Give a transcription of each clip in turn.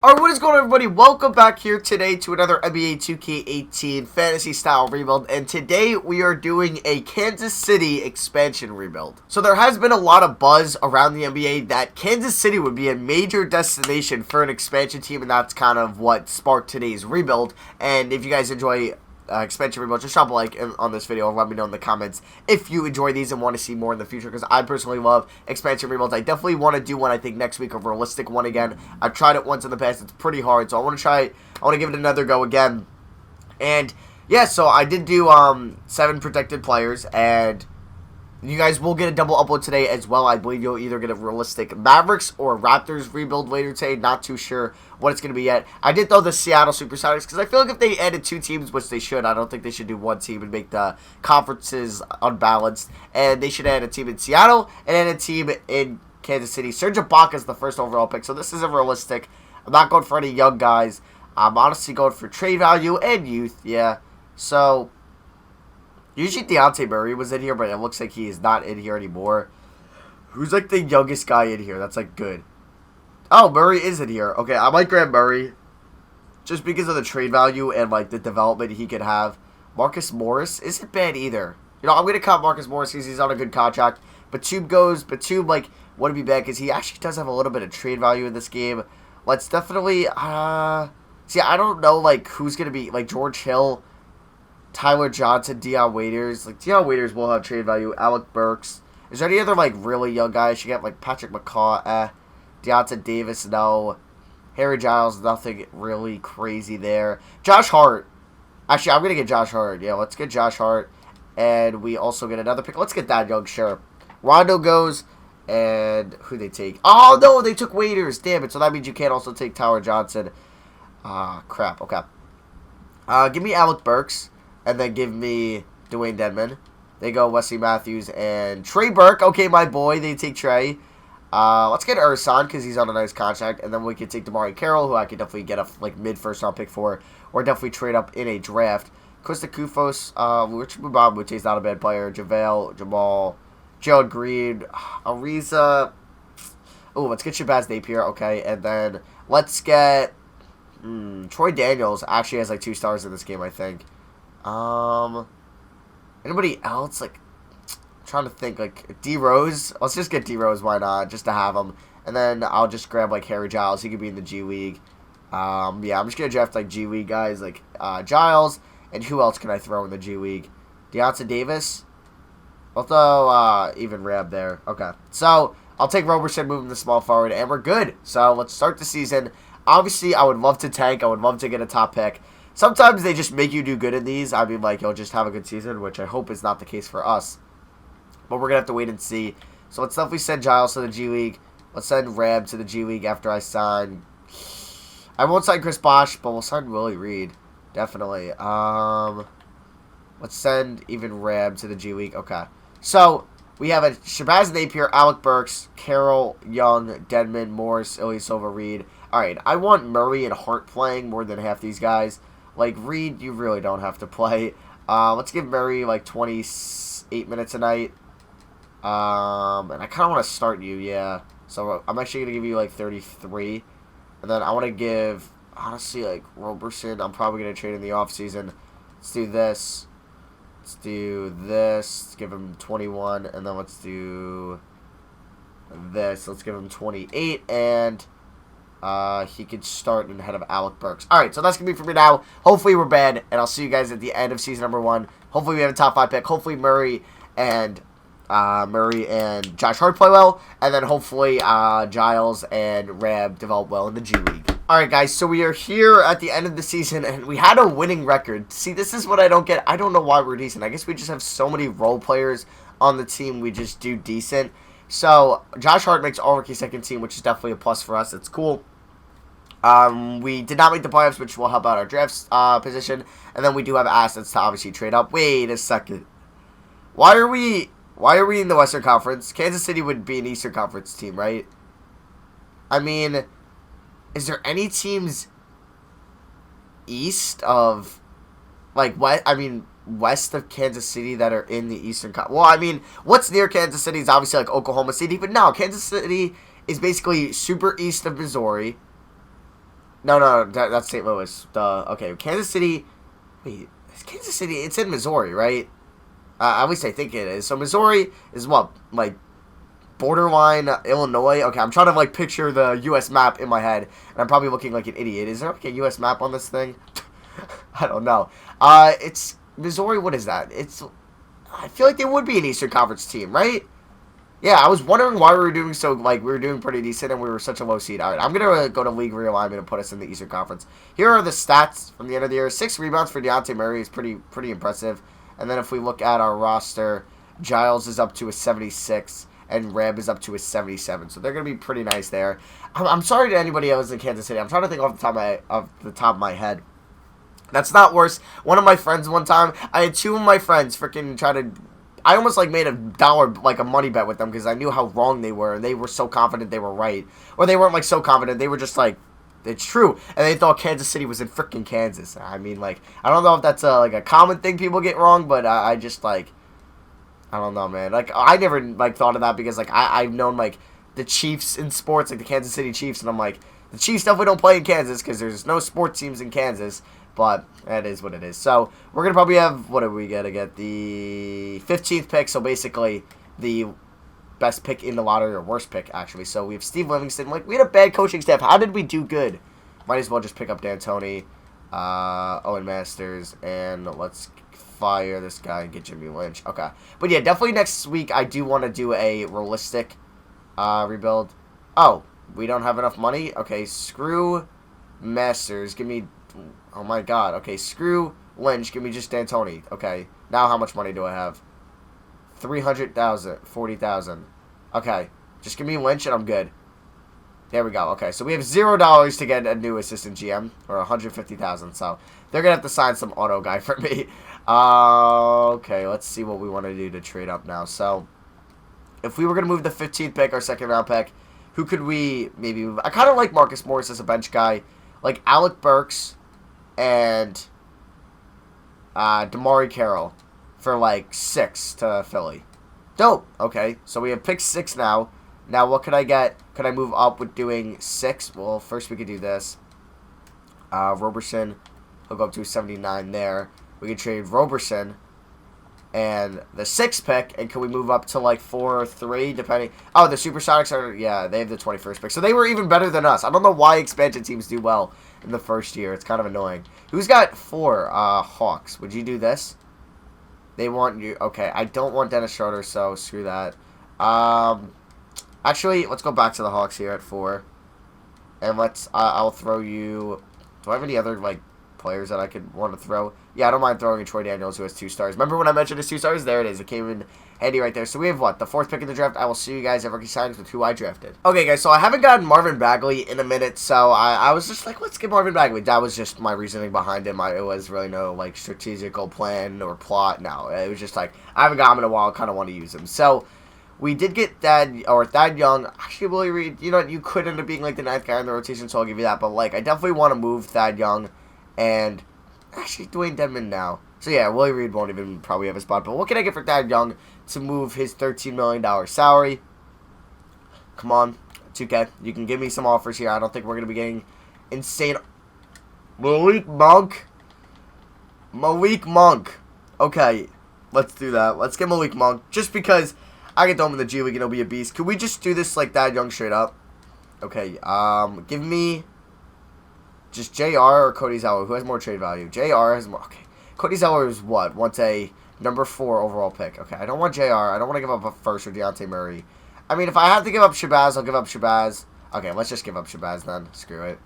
Alright, what is going on, everybody? Welcome back here today to another NBA 2K18 Fantasy Style Rebuild, and today we are doing a Kansas City expansion rebuild. So there has been a lot of buzz around the NBA that Kansas City would be a major destination for an expansion team, and that's kind of what sparked today's rebuild. And if you guys enjoy expansion rebuild, just drop a like on this video and let me know in the comments if you enjoy these and want to see more in the future, because I personally love expansion rebuilds. I definitely want to do one, I think, next week, a realistic one again. I've tried it once in the past. It's pretty hard, so I want to give it another go again. And yeah, so I did do 7 protected players, and you guys will get a double upload today as well. I believe you'll either get a realistic Mavericks or Raptors rebuild later today. Not too sure what it's going to be yet. I did throw the Seattle Supersonics because I feel like if they added 2 teams, which they should, I don't think they should do 1 team and make the conferences unbalanced. And they should add a team in Seattle and add a team in Kansas City. Serge Ibaka is the first overall pick, so this isn't realistic. I'm not going for any young guys. I'm honestly going for trade value and youth, yeah. So usually Dejounte Murray was in here, but it looks like he is not in here anymore. Who's like the youngest guy in here? That's like good. Oh, Murray is in here. Okay, I might grab Murray just because of the trade value and like the development he could have. Marcus Morris isn't bad either. You know, I'm going to cut Marcus Morris because he's on a good contract. Batum like, wouldn't be bad because he actually does have a little bit of trade value in this game. Let's definitely, see, I don't know, like, who's going to be, like, George Hill, Tyler Johnson, Dion Waiters. Like, Dion Waiters will have trade value. Alec Burks. Is there any other, like, really young guys? You get, like, Patrick McCaw, Deonta Davis, no. Harry Giles, nothing really crazy there. Josh Hart. Actually, I'm going to get Josh Hart. Yeah, let's get Josh Hart. And we also get another pick. Let's get that young, sure. Rondo goes. And who they take? Oh, no, they took Waiters. Damn it. So that means you can't also take Tyler Johnson. Crap. Okay. Give me Alec Burks. And then give me Dwayne Dedmon. They go Wesley Matthews and Trey Burke. Okay, my boy. They take Trey. Let's get Ersan because he's on a nice contract. And then we can take DeMarre Carroll, who I could definitely get a like mid-first round pick for. Or definitely trade up in a draft. Costa Kufos. Richard Mbah is not a bad player. JaVale, Jamal, Gerald Green, Ariza. Oh, let's get Shabazz Napier. Okay, and then let's get Troy Daniels. Actually has like 2 stars in this game, I think. Anybody else? Like, I'm trying to think. Like, D Rose. Let's just get D Rose. Why not? Just to have him. And then I'll just grab like Harry Giles. He could be in the G League. Yeah, I'm just gonna draft like G League guys like Giles. And who else can I throw in the G League? Deonta Davis. I'll throw even Rab there. Okay, so I'll take Roberson, move him to small forward, and we're good. So let's start the season. Obviously, I would love to tank. I would love to get a top pick. Sometimes they just make you do good in these. I mean, like, you'll just have a good season, which I hope is not the case for us. But we're going to have to wait and see. So let's definitely send Giles to the G League. Let's send Rab to the G League after I sign. I won't sign Chris Bosh, but we'll sign Willie Reed. Definitely. Let's send even Rab to the G League. Okay. So we have a Shabazz Napier, Alec Burks, Carroll, Young, Dedmon, Morris, Ilyasova, Reed. Alright, I want Murray and Hart playing more than half these guys. Like, Reed, you really don't have to play. Let's give Murray, like, 28 minutes a night. And I kind of want to start you, yeah. So I'm actually going to give you, like, 33. And then I want to give, honestly, like, Roberson. I'm probably going to trade in the offseason. Let's do this. Let's do this. Let's give him 21. And then let's do this. Let's give him 28. And he could start ahead of Alec Burks. Alright, so that's going to be for me now. Hopefully we're bad, and I'll see you guys at the end of season number 1. Hopefully we have a top 5 pick. Hopefully Murray and Josh Hart play well, and then hopefully Giles and Rab develop well in the G League. Alright guys, so we are here at the end of the season, and we had a winning record. See, this is what I don't get. I don't know why we're decent. I guess we just have so many role players on the team, we just do decent. So, Josh Hart makes all-rookie second team, which is definitely a plus for us. It's cool. We did not make the playoffs, which will help out our draft position. And then we do have assets to obviously trade up. Wait a second. Why are we in the Western Conference? Kansas City would be an Eastern Conference team, right? I mean, is there any teams east of, like, west of Kansas City that are in the Eastern Conference? Well, I mean, what's near Kansas City is obviously, like, Oklahoma City. But no, Kansas City is basically super east of Missouri. No, that's St. Louis. Okay, Kansas City. Wait, it's Kansas City. It's in Missouri, right? At least I think it is. So Missouri is what, like, borderline Illinois. Okay, I'm trying to like picture the U.S. map in my head, and I'm probably looking like an idiot. Is there like a U.S. map on this thing? I don't know. It's Missouri. What is that? I feel like they would be an Eastern Conference team, right? Yeah, I was wondering why we were doing so, like, we were doing pretty decent and we were such a low seed. All right, I'm going to go to league realignment and put us in the Eastern Conference. Here are the stats from the end of the year. 6 rebounds for Dejounte Murray is pretty impressive. And then if we look at our roster, Giles is up to a 76 and Reb is up to a 77. So they're going to be pretty nice there. I'm sorry to anybody else in Kansas City. I'm trying to think off the top of my head. That's not worse. One of my friends one time, I had 2 of my friends freaking try to... I almost like made $1, like a money bet with them because I knew how wrong they were and they were so confident they were right. Or they weren't like so confident, they were just like, it's true. And they thought Kansas City was in freaking Kansas. I mean, like, I don't know if that's like a common thing people get wrong, but I just like, I don't know, man. Like, I never like thought of that because like I've known like the Chiefs in sports, like the Kansas City Chiefs, and I'm like, the Chiefs definitely don't play in Kansas because there's no sports teams in Kansas. But that is what it is. So we're going to probably have, what are we going to get? The 15th pick. So basically the best pick in the lottery, or worst pick, actually. So we have Steve Livingston. Like, we had a bad coaching staff. How did we do good? Might as well just pick up D'Antoni, Owen Masters, and let's fire this guy and get Jimmy Lynch. Okay. But yeah, definitely next week I do want to do a realistic rebuild. Oh, we don't have enough money? Okay, screw Masters. Give me... Oh my god. Okay, screw Lynch. Give me just D'Antoni. Okay. Now how much money do I have? 300,000. 40,000. Okay. Just give me Lynch and I'm good. There we go. Okay, so we have $0 to get a new assistant GM. Or 150,000. So they're going to have to sign some auto guy for me. Okay, let's see what we want to do to trade up now. So if we were going to move the 15th pick, our second round pick, who could we maybe move? I kind of like Marcus Morris as a bench guy. Like Alec Burks and Damari Carroll for like 6 to Philly. Dope. Okay, so we have pick 6 now. Now what could I get? Could I move up with doing 6? Well, first we could do this. Roberson, he'll go up to 79 there. We could trade Roberson and the 6th pick, and can we move up to like 4 or 3 depending? Oh, the Supersonics are, yeah, they have the 21st pick, so they were even better than us. I don't know why expansion teams do well in the first year. It's kind of annoying. Who's got 4? Hawks. Would you do this? They want you. Okay, I don't want Dennis Schroeder, so screw that. Actually, let's go back to the Hawks here at 4, and let's. I'll throw you. Do I have any other like players that I could want to throw? Yeah, I don't mind throwing in Troy Daniels, who has 2 stars. Remember when I mentioned his 2 stars? There it is. It came in handy right there. So we have what? The 4th pick in the draft. I will see you guys at rookie signings with who I drafted. Okay, guys, so I haven't gotten Marvin Bagley in a minute, so I was just like, let's get Marvin Bagley. That was just my reasoning behind him. It was really no, like, strategical plan or plot. No, it was just like, I haven't got him in a while. I kind of want to use him. So we did get Thad Young. Actually, Willie Reed, you know, you could end up being, like, the 9th guy in the rotation, so I'll give you that. But, like, I definitely want to move Thad Young and actually Dwayne Dedmon now. So, yeah, Willie Reed won't even probably have a spot. But what can I get for Thad Young to move his $13 million salary? Come on, 2K. You can give me some offers here. I don't think we're going to be getting insane. Malik Monk. Okay, let's do that. Let's get Malik Monk. Just because I can throw him in the G League and he'll be a beast. Could we just do this like Thad Young straight up? Okay, give me just JR or Cody Zeller. Who has more trade value? JR has more. Okay. Cody Zeller is what? Wants a number 4 overall pick. Okay, I don't want JR. I don't want to give up a first for Dejounte Murray. I mean, if I have to give up Shabazz, I'll give up Shabazz. Okay, let's just give up Shabazz then. Screw it.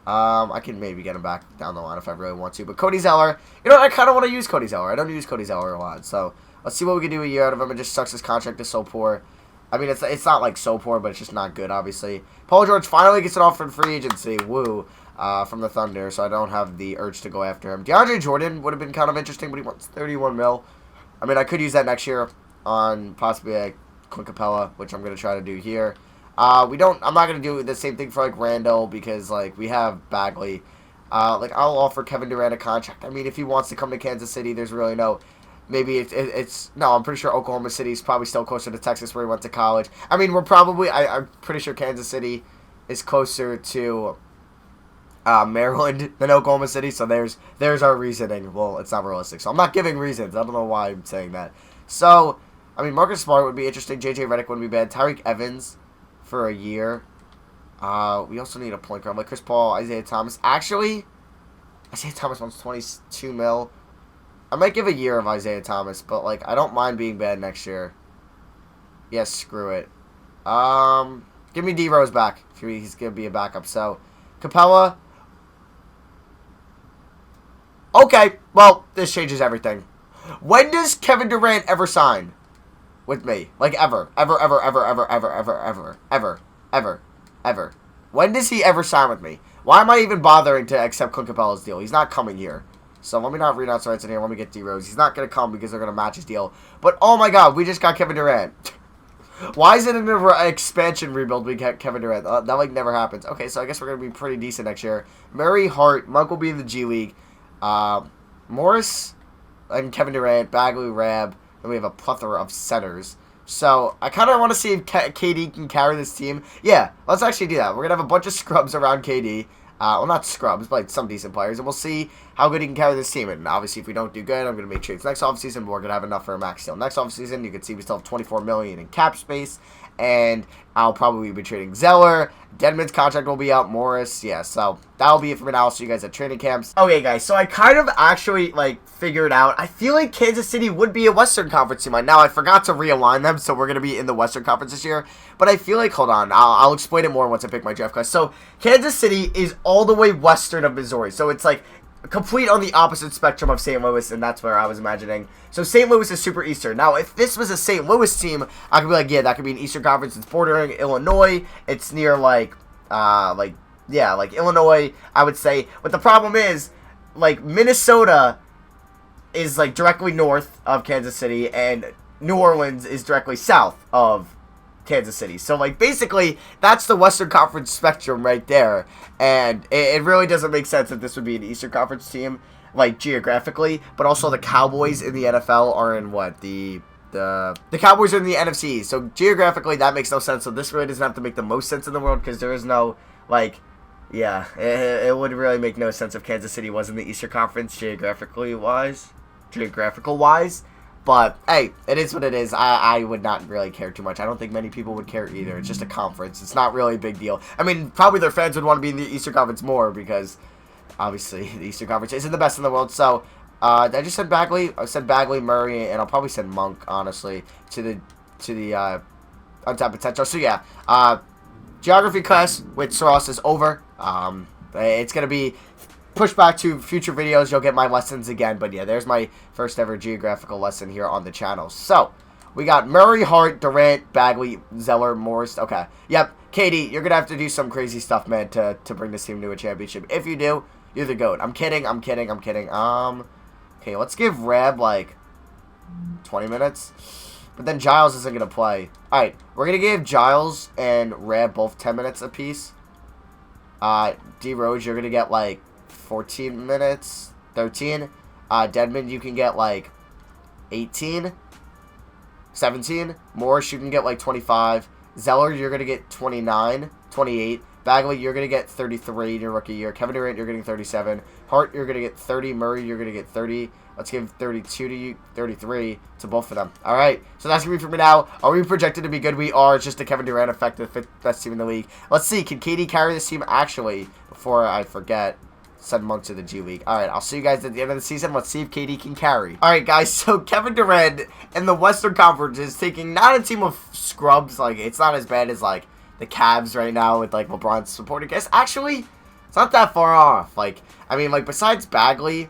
I can maybe get him back down the line if I really want to. But Cody Zeller, you know what? I kind of want to use Cody Zeller. I don't use Cody Zeller a lot. So let's see what we can do a year out of him. It just sucks his contract is so poor. I mean, it's not like so poor, but it's just not good, obviously. Paul George finally gets an offer in free agency. Woo. From the Thunder, so I don't have the urge to go after him. DeAndre Jordan would have been kind of interesting, but he wants 31 mil. I mean, I could use that next year on possibly a Clint Capella, which I'm going to try to do here. I'm not going to do the same thing for, like, Randall, because, like, we have Bagley. Like, I'll offer Kevin Durant a contract. I mean, if he wants to come to Kansas City, there's really no... Maybe no, I'm pretty sure Oklahoma City is probably still closer to Texas where he went to college. I mean, I'm pretty sure Kansas City is closer to... Maryland than Oklahoma City. So there's our reasoning. Well, it's not realistic. So I'm not giving reasons. I don't know why I'm saying that. So, I mean, Marcus Smart would be interesting. J.J. Redick wouldn't be bad. Tyreek Evans for a year. We also need a point guard like Chris Paul, Isaiah Thomas. Actually, Isaiah Thomas wants 22 mil. I might give a year of Isaiah Thomas, but, like, I don't mind being bad next year. Yes, screw it. Give me D Rose back. He's going to be a backup. So, Capella. Okay, well, this changes everything. When does Kevin Durant ever sign with me? Like, ever. Ever, ever, ever, ever, ever, ever, ever, ever, ever, ever. When does he ever sign with me? Why am I even bothering to accept Clint Capella's deal? He's not coming here. So let me not read out rights in here. Let me get D Rose. He's not going to come because they're going to match his deal. But, oh my god, we just got Kevin Durant. Why is it in an expansion rebuild we get Kevin Durant? That, like, never happens. Okay, so I guess we're going to be pretty decent next year. Murray, Hart, Monk will be in the G League. Morris and Kevin Durant, Bagley, Rab, and we have a plethora of centers. So, I kind of want to see if KD can carry this team. Yeah, let's actually do that. We're going to have a bunch of scrubs around KD. Well, not scrubs, but like some decent players. And we'll see how good he can carry this team. And obviously, if we don't do good, I'm going to make trades next offseason. But we're going to have enough for a max deal. Next offseason, you can see we still have $24 million in cap space. And I'll probably be trading Zeller. Dedmon's contract will be out. Morris. Yeah, so that'll be it for now. I'll see you guys at training camps. Okay, guys, so I kind of actually, like, figured out. I feel like Kansas City would be a Western Conference team. Now, I forgot to realign them, so we're going to be in the Western Conference this year. But I feel like, hold on, I'll explain it more once I pick my draft class. So, Kansas City is all the way western of Missouri. So, it's like complete on the opposite spectrum of St. Louis, and that's where I was imagining. So St. Louis is super eastern. Now, if this was a St. Louis team, I could be like, yeah, that could be an Eastern Conference. It's bordering Illinois. It's near, like Illinois, I would say. But the problem is, like, Minnesota is, like, directly north of Kansas City, and New Orleans is directly south of Kansas City. So, like, basically, that's the Western Conference spectrum right there. And it really doesn't make sense that this would be an Eastern Conference team, like, geographically. But also, the Cowboys in the NFL are in what? The Cowboys are in the NFC. So, geographically, that makes no sense. So, this really doesn't have to make the most sense in the world because there is no, like, yeah, it would really make no sense if Kansas City was in the Eastern Conference geographical-wise. But, hey, it is what it is. I would not really care too much. I don't think many people would care either. It's just a conference. It's not really a big deal. I mean, probably their fans would want to be in the Eastern Conference more because, obviously, the Eastern Conference isn't the best in the world. So, I just said Bagley. I said Bagley, Murray, and I'll probably send Monk, honestly, to the untapped potential. So, yeah, geography class with Soros is over. It's going to be push back to future videos. You'll get my lessons again, but yeah, there's my first ever geographical lesson here on the channel. So we got Murray, Hart, Durant, Bagley, Zeller, Morris. Okay, yep, KD, you're gonna have to do some crazy stuff, man, to bring this team to a championship. If you do, you're the GOAT. I'm kidding. Okay, let's give Rab like 20 minutes, but then Giles isn't gonna play. All right, we're gonna give Giles and Rab both 10 minutes apiece. D Rose, you're gonna get like 14 minutes, 13. Dedmon, you can get like 18, 17. Morris, you can get like 25. Zeller, you're going to get 29, 28. Bagley, you're going to get 33 in your rookie year. Kevin Durant, you're getting 37. Hart, you're going to get 30. Murray, you're going to get 30. Let's give 32 to you, 33 to both of them. All right, so that's going to be for me now. Are we projected to be good? We are. It's just the Kevin Durant effect, the fifth best team in the league. Let's see. Can KD carry this team actually? Before I forget, send Monk to the G League. Alright, I'll see you guys at the end of the season. Let's see if KD can carry. Alright, guys, so Kevin Durant in the Western Conference is taking not a team of scrubs. Like, it's not as bad as, like, the Cavs right now with, like, LeBron's supporting cast. Actually, it's not that far off. Like, I mean, like, besides Bagley,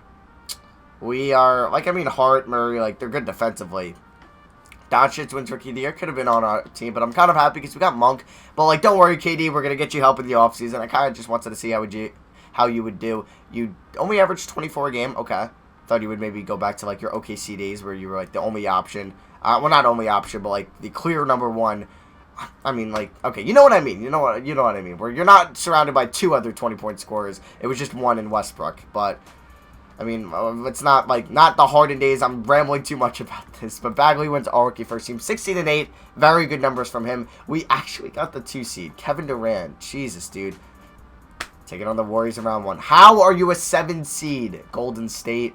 we are, like, I mean, Hart, Murray, like, they're good defensively. Doncic wins Rookie of the Year. Could have been on our team, but I'm kind of happy because we got Monk. But, like, don't worry, KD, we're going to get you help in the offseason. I kind of just wanted to see how you would do. You only averaged 24 a game. Okay. Thought you would maybe go back to, like, your OKC days where you were, like, the only option. Well, not only option, but, like, the clear number one. I mean, like, okay, you know what I mean. You know what I mean. Where you're not surrounded by two other 20-point scorers. It was just one in Westbrook. But, I mean, it's not, like, not the Harden days. I'm rambling too much about this. But Bagley wins all rookie first team. 16-8. Very good numbers from him. We actually got the 2 seed. Kevin Durant. Jesus, dude. Taking on the Warriors in round 1. How are you a 7 seed? Golden State.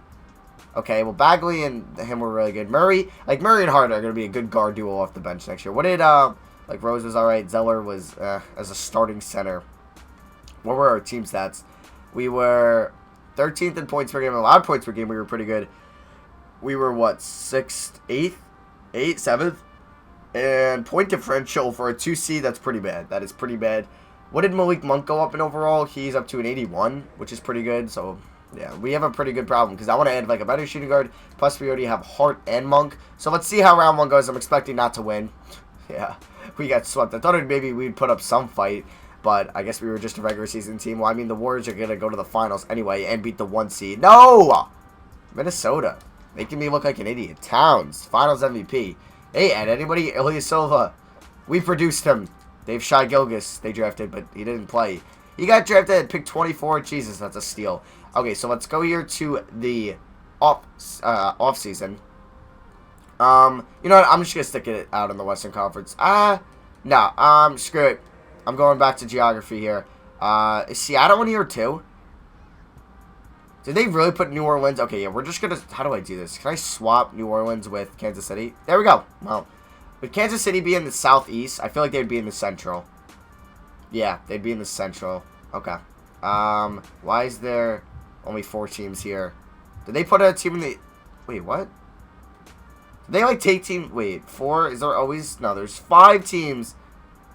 Okay, well, Bagley and him were really good. Murray and Hart are going to be a good guard duo off the bench next year. What did, like, Rose was alright. Zeller was, as a starting center. What were our team stats? We were 13th in points per game. A lot of points per game. We were pretty good. We were, what, 6th, 8th? 8th, 7th? And point differential for a 2 seed, that's pretty bad. That is pretty bad. What did Malik Monk go up in overall? He's up to an 81, which is pretty good. So, yeah, we have a pretty good problem because I want to add, like, a better shooting guard. Plus, we already have Hart and Monk. So, let's see how round 1 goes. I'm expecting not to win. Yeah, we got swept. I thought maybe we'd put up some fight. But I guess we were just a regular season team. Well, I mean, the Warriors are going to go to the finals anyway and beat the 1 seed. No! Minnesota. Making me look like an idiot. Towns. Finals MVP. Hey, and anybody? Ilya Silva. We produced him. Dave Shai Gilgeous. They drafted, but he didn't play. He got drafted at pick 24. Jesus, that's a steal. Okay, so let's go here to the off season. You know what? I'm just going to stick it out in the Western Conference. No. Screw it. I'm going back to geography here. Is Seattle in here too? Did they really put New Orleans? Okay, yeah, we're just going to... How do I do this? Can I swap New Orleans with Kansas City? There we go. Well, would Kansas City be in the southeast? I feel like they'd be in the central. Yeah, they'd be in the central. Okay. Why is there only 4 teams here? Did they put a team in the... Wait, what? Did they, like, take team... Wait, 4? Is there always... No, there's 5 teams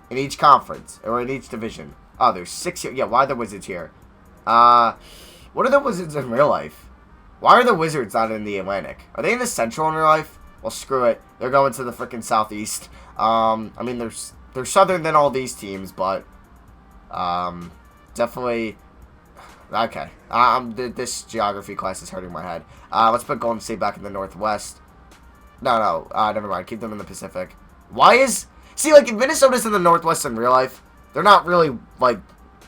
in each conference, or in each division. Oh, there's 6 here. Yeah, why are the Wizards here? What are the Wizards in real life? Why are the Wizards not in the Atlantic? Are they in the Central in real life? Well, screw it. They're going to the freaking Southeast. I mean, they're southern than all these teams, but definitely... Okay. This geography class is hurting my head. Let's put Golden State back in the Northwest. No, never mind. Keep them in the Pacific. Why is... See, like, if Minnesota's in the Northwest in real life, they're not really, like...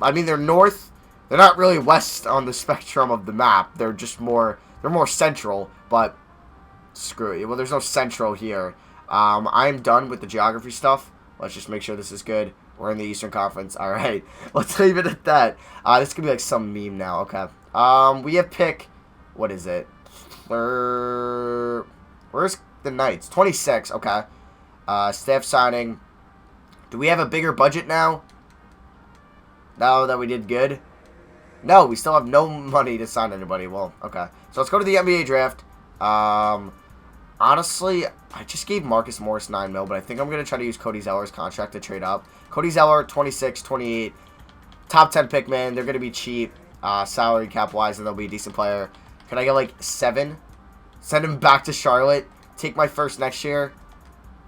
I mean, they're north. They're not really west on the spectrum of the map. They're just more... They're more central, but... Screw it. Well, there's no central here. I'm done with the geography stuff. Let's just make sure this is good. We're in the Eastern Conference. All right. Let's leave it at that. This could be like some meme now. Okay. We have pick... What is it? Where's the Knights? 26. Okay. Staff signing. Do we have a bigger budget now? Now that we did good? No, we still have no money to sign anybody. Well, okay. So let's go to the NBA draft. Honestly, I just gave Marcus Morris $9 million, but I think I'm going to try to use Cody Zeller's contract to trade up. Cody Zeller, 26, 28. Top 10 pick, man. They're going to be cheap. Salary cap-wise, and they'll be a decent player. Can I get, like, 7? Send him back to Charlotte. Take my first next year.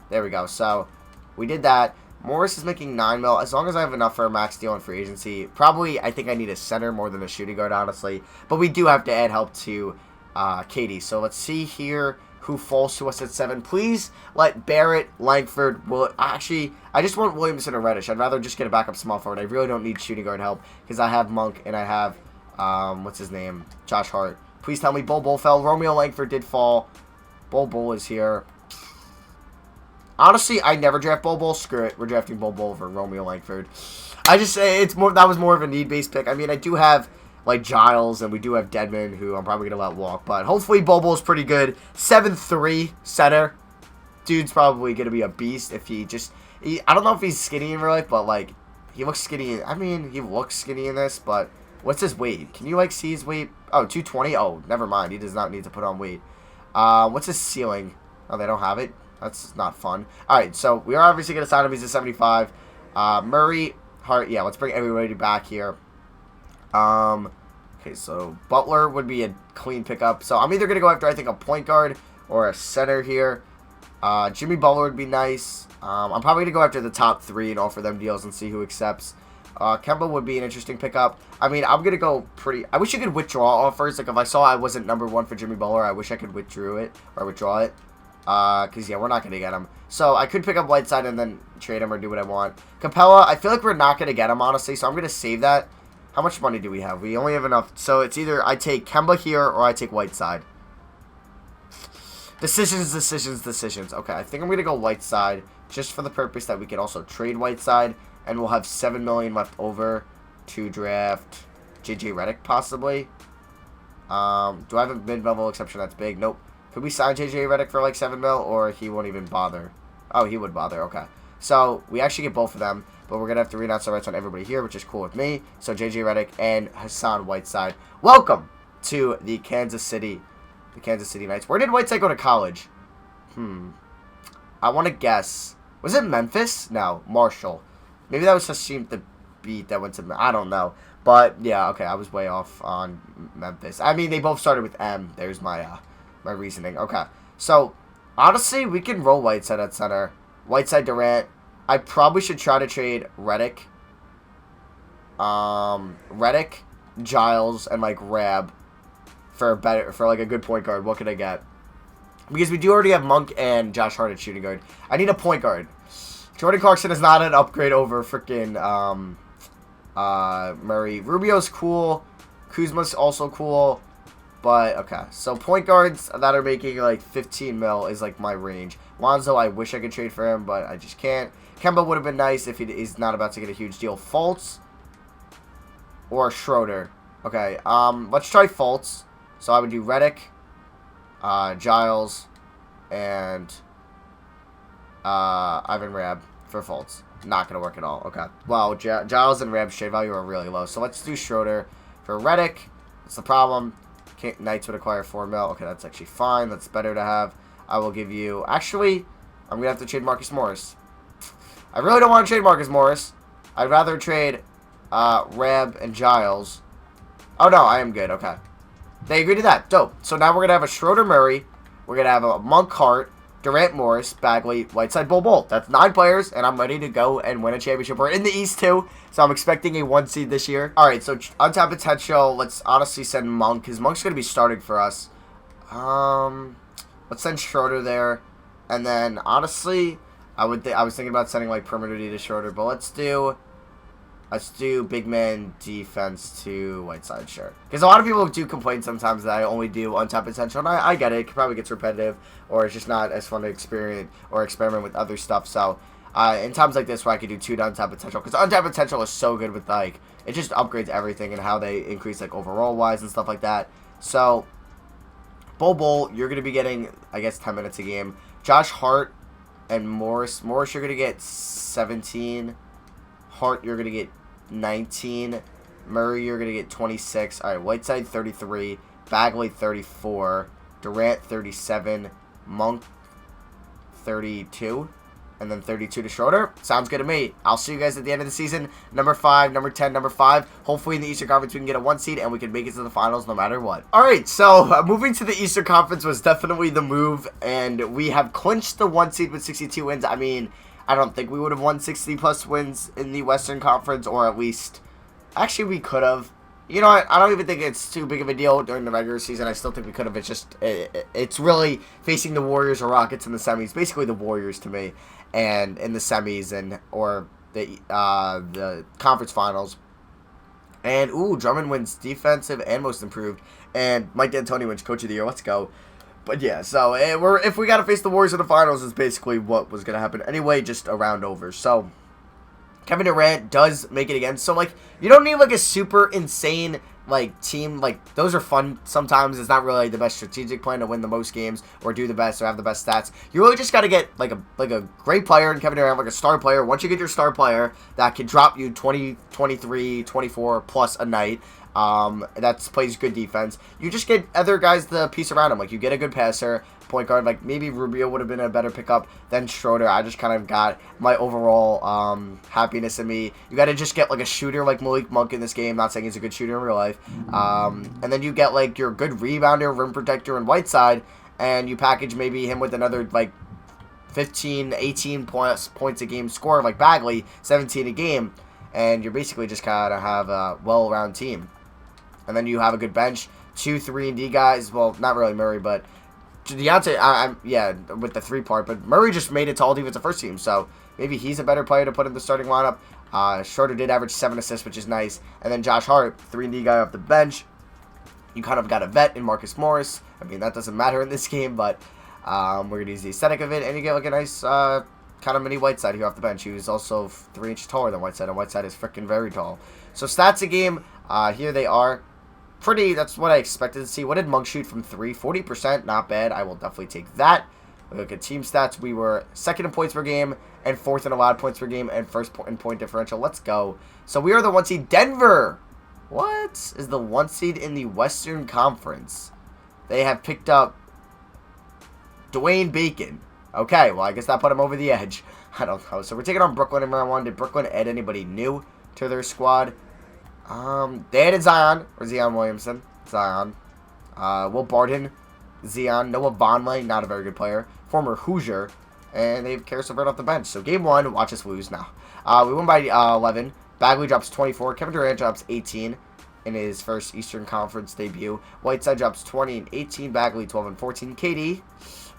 There we go. So, we did that. Morris is making $9 million. As long as I have enough for a max deal in free agency. Probably, I think I need a center more than a shooting guard, honestly. But we do have to add help to Katie. So, let's see here who falls to us at 7. Please let Barrett, Langford, actually, I just want Williamson or Reddish. I'd rather just get a backup small forward. I really don't need shooting guard help because I have Monk and I have, what's his name? Josh Hart. Please tell me Bol fell. Romeo Langford did fall. Bol is here. Honestly, I never draft Bol. Screw it. We're drafting Bol over Romeo Langford. I just say that was more of a need-based pick. I mean, I do have like Giles, and we do have Deadman, who I'm probably going to let walk. But hopefully Bol is pretty good. 7'3" center. Dude's probably going to be a beast if he just... I don't know if he's skinny in real life, but like, he looks skinny. I mean, he looks skinny in this, but what's his weight? Can you like see his weight? Oh, 220? Oh, never mind. He does not need to put on weight. What's his ceiling? Oh, they don't have it? That's not fun. Alright, so we are obviously going to sign him. He's a 75. Murray, Hart. Yeah, let's bring everybody back here. Okay, so Butler would be a clean pickup. So I'm either going to go after, I think, a point guard or a center here. Jimmy Butler would be nice. I'm probably going to go after the top 3 and offer them deals and see who accepts. Kemba would be an interesting pickup. I mean, I'm going to go pretty... I wish you could withdraw offers. Like, if I saw I wasn't number 1 for Jimmy Butler, I wish I could withdraw it. Because, yeah, we're not going to get him. So, I could pick up Whiteside and then trade him or do what I want. Capella, I feel like we're not going to get him, honestly. So, I'm going to save that. How much money do we have? We only have enough. So, it's either I take Kemba here or I take Whiteside. Decisions. Okay, I think I'm going to go Whiteside just for the purpose that we can also trade Whiteside. And we'll have $7 million left over to draft. JJ Redick, possibly. Do I have a mid-level exception that's big? Nope. Could we sign JJ Redick for like 7 mil, or he won't even bother? Oh, he would bother. Okay. So, we actually get both of them, but we're going to have to renounce the rights on everybody here, which is cool with me. So, JJ Redick and Hassan Whiteside. Welcome to the Kansas City Knights. Where did Whiteside go to college? I want to guess. Was it Memphis? No, Marshall. Maybe that was Hashim the Beat that went to... I don't know. But, yeah, okay, I was way off on Memphis. I mean, they both started with M. There's my my reasoning. Okay, so, honestly, we can roll Whiteside at center. Whiteside, Durant. I probably should try to trade Redick. Redick, Giles, and, like, Rab for like a good point guard. What can I get? Because we do already have Monk and Josh Hart at shooting guard. I need a point guard. Jordan Clarkson is not an upgrade over freaking Murray. Rubio's cool. Kuzma's also cool. But, okay. So, point guards that are making, like, 15 mil is, like, my range. Lonzo, I wish I could trade for him, but I just can't. Kemba would have been nice if he's not about to get a huge deal. Fultz or Schroeder. Okay, let's try Fultz. So, I would do Redick, Giles, and Ivan Rab for Fultz. Not going to work at all. Okay. Well, Giles and Rab's trade value are really low. So, let's do Schroeder for Redick. That's the problem. Knights would acquire 4 mil. Okay, that's actually fine. That's better to have. I will give you... Actually, I'm going to have to trade Marcus Morris. I really don't want to trade Marcus Morris. I'd rather trade Rab and Giles. Oh, no, I am good. Okay. They agreed to that. Dope. So now we're going to have a Schroeder Murray. We're going to have a Monk Hart, Durant Morris, Bagley, Whiteside, Bol. That's 9 players, and I'm ready to go and win a championship. We're in the East, too, so I'm expecting a 1 seed this year. All right, so untapped potential. Let's honestly send Monk, because Monk's going to be starting for us. Let's send Schroeder there. And then, honestly, I was thinking about sending, like, perimeter D to Schroeder, but let's do big man defense to Whiteside, sure. Because a lot of people do complain sometimes that I only do untapped potential, and I get it. It probably gets repetitive, or it's just not as fun to experience or experiment with other stuff. So, in times like this where I could do 2 to untapped potential, because untapped potential is so good with, like, it just upgrades everything and how they increase, like, overall-wise and stuff like that. So, Bol, you're going to be getting, I guess, 10 minutes a game. Josh Hart and Morris, you're going to get 17. Hart, you're going to get 19. Murray, you're going to get 26. All right, Whiteside, 33. Bagley, 34. Durant, 37. Monk, 32. And then 32 to Schroeder. Sounds good to me. I'll see you guys at the end of the season. Number 5, number 10, number 5. Hopefully in the Eastern Conference we can get a 1 seed and we can make it to the finals no matter what. Alright, so moving to the Eastern Conference was definitely the move. And we have clinched the 1 seed with 62 wins. I mean, I don't think we would have won 60 plus wins in the Western Conference, or at least, actually we could have. You know what, I don't even think it's too big of a deal during the regular season. I still think we could have. It's just, it's really facing the Warriors or Rockets in the semis. Basically the Warriors to me, and in the semis or the conference finals. And, ooh, Drummond wins defensive and most improved. And Mike D'Antoni wins coach of the year. Let's go. But yeah, so if we got to face the Warriors in the finals, is basically what was going to happen anyway, just a round over. So, Kevin Durant does make it again. So, like, you don't need, like, a super insane, like, team. Like, those are fun sometimes. It's not really the best strategic plan to win the most games or do the best or have the best stats. You really just got to get, like a great player in Kevin Durant, like a star player. Once you get your star player that can drop you 20, 23, 24 plus a night, that plays good defense. You just get other guys the piece around him. Like, you get a good passer, point guard. Like, maybe Rubio would have been a better pickup than Schroeder. I just kind of got my overall happiness in me. You got to just get, like, a shooter like Malik Monk in this game. Not saying he's a good shooter in real life. And then you get, like, your good rebounder, rim protector, and Whiteside, and you package maybe him with another, like, 15, 18 points a game score, like Bagley, 17 a game, and you're basically just kind of have a well-rounded team. And then you have a good bench, 2, 3, and D guys. Well, not really Murray, but Deontay, yeah, with the 3 part. But Murray just made it to all defensive first team, so maybe he's a better player to put in the starting lineup. Schroeder did average 7 assists, which is nice. And then Josh Hart, 3 and D guy off the bench. You kind of got a vet in Marcus Morris. I mean, that doesn't matter in this game, but we're going to use the aesthetic of it. And you get like a nice kind of mini Whiteside here off the bench. He was also 3 inches taller than Whiteside, and Whiteside is freaking very tall. So stats a game, Here they are. That's what I expected to see. What did Monk shoot from 3? 40%, not bad. I will definitely take that. Look at team stats. We were second in points per game and fourth in allowed points per game and first in point differential. Let's go. So we are the 1 seed. Denver, what is the 1 seed in the Western Conference? They have picked up Dwayne Bacon. Okay, well, I guess that put him over the edge. I don't know. So we're taking on Brooklyn in round 1. Did Brooklyn add anybody new to their squad? They added Zion Williamson. Zion. Will Barton. Zion. Noah Vonleh, not a very good player. Former Hoosier. And they have Karis LeVert off the bench. So game 1, watch us lose now. We won by 11. Bagley drops 24. Kevin Durant drops 18 in his first Eastern Conference debut. Whiteside drops 20 and 18. Bagley 12 and 14. KD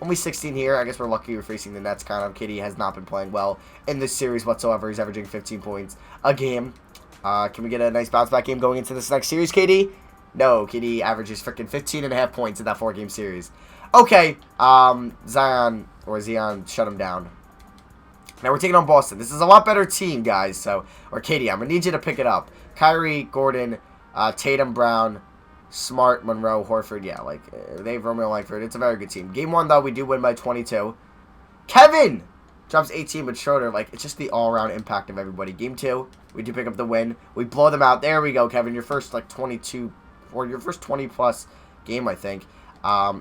only 16 here. I guess we're lucky we're facing the Nets kind of. KD has not been playing well in this series whatsoever. He's averaging 15 points a game. Can we get a nice bounce back game going into this next series, KD? No, KD averages freaking 15.5 points in that 4-game series. Okay, Zion shut him down. Now we're taking on Boston. This is a lot better team, guys. Or KD, I'm going to need you to pick it up. Kyrie, Gordon, Tatum, Brown, Smart, Monroe, Horford. Yeah, they have Romeo Langford. It's a very good team. Game 1, though, we do win by 22. Kevin drops 18, but Schroeder, it's just the all-around impact of everybody. Game 2, we do pick up the win. We blow them out. There we go, Kevin. Your first, 22, or your first 20-plus game, I think,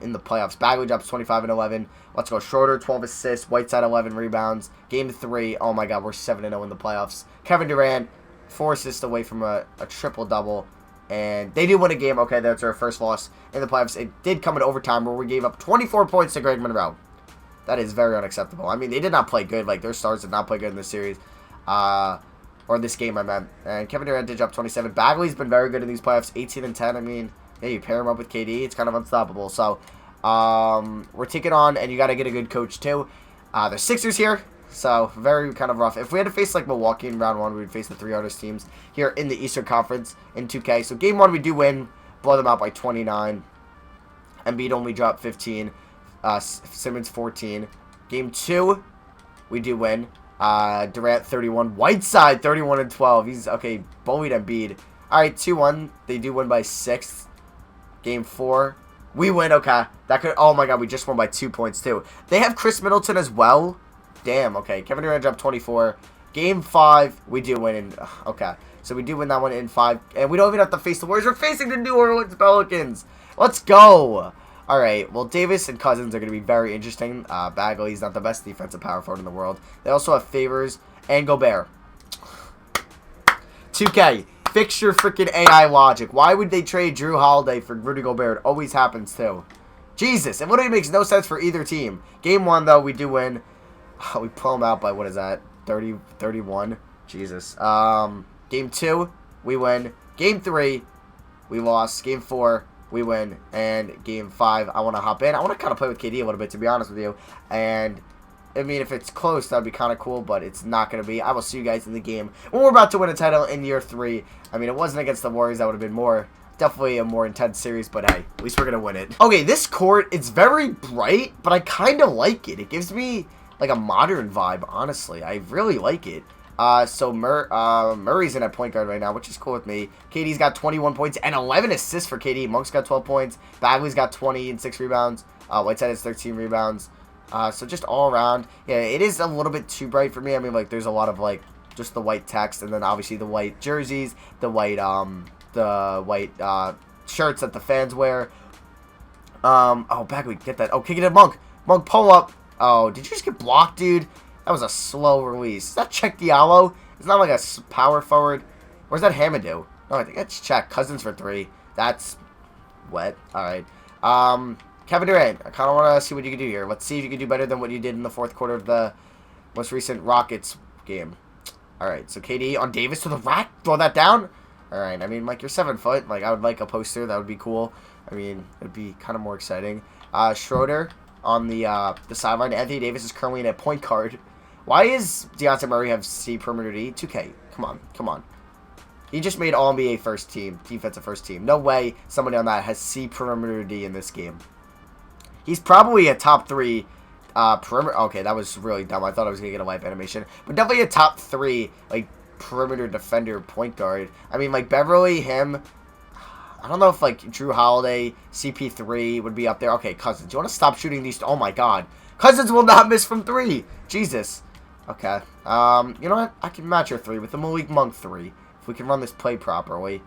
in the playoffs. Bagley drops 25 and 11. Let's go. Schroeder, 12 assists. Whiteside, 11 rebounds. Game 3, oh, my God, we're 7-0 in the playoffs. Kevin Durant, 4 assists away from a triple-double. And they do win a game. Okay, that's our first loss in the playoffs. It did come in overtime where we gave up 24 points to Greg Monroe. That is very unacceptable. I mean, they did not play good. Their stars did not play good in this series. Or this game, I meant. And Kevin Durant did drop 27. Bagley's been very good in these playoffs. 18 and 10. I mean, yeah, you pair him up with KD, it's kind of unstoppable. So, we're taking on, and you got to get a good coach, too. The Sixers here. So, very kind of rough. If we had to face, Milwaukee in round 1, we would face the 3 hardest teams here in the Eastern Conference in 2K. So, game 1, we do win. Blow them out by 29. Embiid only dropped 15. Simmons 14. Game 2, we do win. Durant 31. Whiteside 31 and 12. He's, okay, bullied Embiid. Alright, 2-1. They do win by 6. Game 4, we win. Okay. Oh my God, we just won by 2 points, too. They have Chris Middleton as well. Damn, okay. Kevin Durant dropped 24. Game 5, we do win. Okay. So we do win that one in 5. And we don't even have to face the Warriors. We're facing the New Orleans Pelicans. Let's go. Alright, well, Davis and Cousins are going to be very interesting. Bagley's not the best defensive power forward in the world. They also have Favors and Gobert. 2K, fix your freaking AI logic. Why would they trade Drew Holiday for Rudy Gobert? It always happens, too. Jesus, it literally makes no sense for either team. Game 1, though, we do win. We pull them out by, what is that, 30, 31? Jesus. Game 2, we win. Game 3, we lost. Game 4, we win. And Game 5, I want to hop in. I want to kind of play with KD a little bit, to be honest with you. And, I mean, if it's close, that would be kind of cool, but it's not going to be. I will see you guys in the game when we're about to win a title in year 3. I mean, it wasn't against the Warriors. That would have been definitely a more intense series, but hey, at least we're going to win it. Okay, this court, it's very bright, but I kind of like it. It gives me a modern vibe, honestly. I really like it. So Murray's in at point guard right now, which is cool with me. KD's got 21 points and 11 assists for KD. Monk's got 12 points. Bagley's got 20 and 6 rebounds. Whiteside has 13 rebounds. So just all around, yeah, it is a little bit too bright for me. I mean, there's a lot of, just the white text, and then obviously the white jerseys, the white shirts that the fans wear. Oh, Bagley, get that. Oh, kick it at Monk. Monk, pull up. Oh, did you just get blocked, dude? That was a slow release. Is that Check Diallo? It's not like a power forward. Where's that Hamadou? No, I think that's Check. Cousins for 3. That's wet. All right. Kevin Durant, I kind of want to see what you can do here. Let's see if you can do better than what you did in the 4th quarter of the most recent Rockets game. All right. So KD on Davis to the rack. Throw that down. All right. I mean, you're 7 foot. I would like a poster. That would be cool. I mean, it would be kind of more exciting. Schroeder on the sideline. Anthony Davis is currently in a point guard. Why is Dejounte Murray have C perimeter D? 2K. Come on. Come on. He just made All-NBA first team. Defensive first team. No way somebody on that has C perimeter D in this game. He's probably a top 3 perimeter. Okay, that was really dumb. I thought I was going to get a live animation. But definitely a top 3, perimeter defender point guard. I mean, like, Beverly, him. I don't know if, like, Drew Holiday, CP3 would be up there. Okay, Cousins. You want to stop shooting these? Oh, my God. Cousins will not miss from 3. Jesus. Okay. You know what? I can match your 3 with the Malik Monk 3. If we can run this play properly.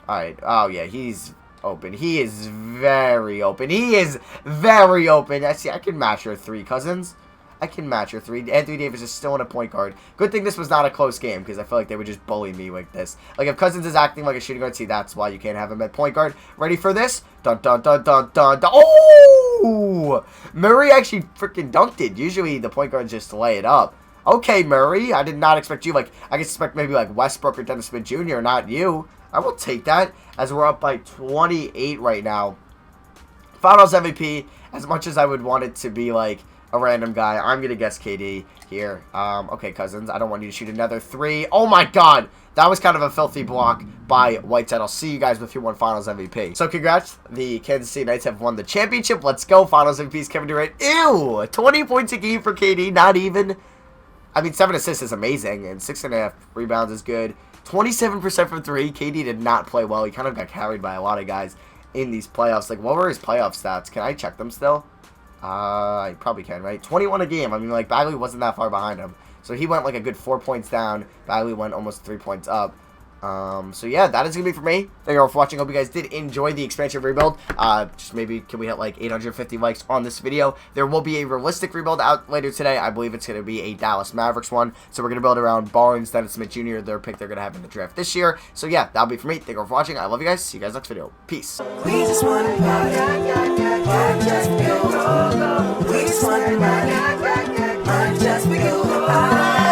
Alright. Oh, yeah. He's open. He is very open. He is very open. I see. I can match your 3, Cousins. I can match your 3. Anthony Davis is still in a point guard. Good thing this was not a close game, because I feel like they would just bully me like this. Like, if Cousins is acting like a shooting guard, see, that's why you can't have him at point guard. Ready for this? Dun, dun, dun, dun, dun, dun. Oh! Murray actually freaking dunked it. Usually, the point guards just lay it up. Okay, Murray. I did not expect you. Like, I expect maybe, like, Westbrook or Dennis Smith Jr., not you. I will take that, as we're up by 28 right now. Finals MVP, as much as I would want it to be, like, a random guy, I'm going to guess KD here. Okay, Cousins, I don't want you to shoot another 3. Oh, my God. That was kind of a filthy block by Whiteside. I'll see you guys with your one Finals MVP. So, congrats. The Kansas City Knights have won the championship. Let's go. Finals MVPs, Kevin Durant. Ew! 20 points a game for KD. Not even. I mean, 7 assists is amazing, and 6.5 rebounds is good. 27% from 3. KD did not play well. He kind of got carried by a lot of guys in these playoffs. Like, what were his playoff stats? Can I check them still? I probably can, right? 21 a game. I mean, like, Bagley wasn't that far behind him. So he went, like, a good 4 points down. Bagley went almost 3 points up. So yeah, that is going to be for me. Thank you all for watching. Hope you guys did enjoy the expansion rebuild. Just maybe, can we hit like 850 likes on this video? There will be a realistic rebuild out later today. I believe it's going to be a Dallas Mavericks one. So we're going to build around Barnes, Dennis Smith Jr., their pick they're going to have in the draft this year. So yeah, that'll be for me. Thank you all for watching. I love you guys. See you guys next video. Peace. We just want to just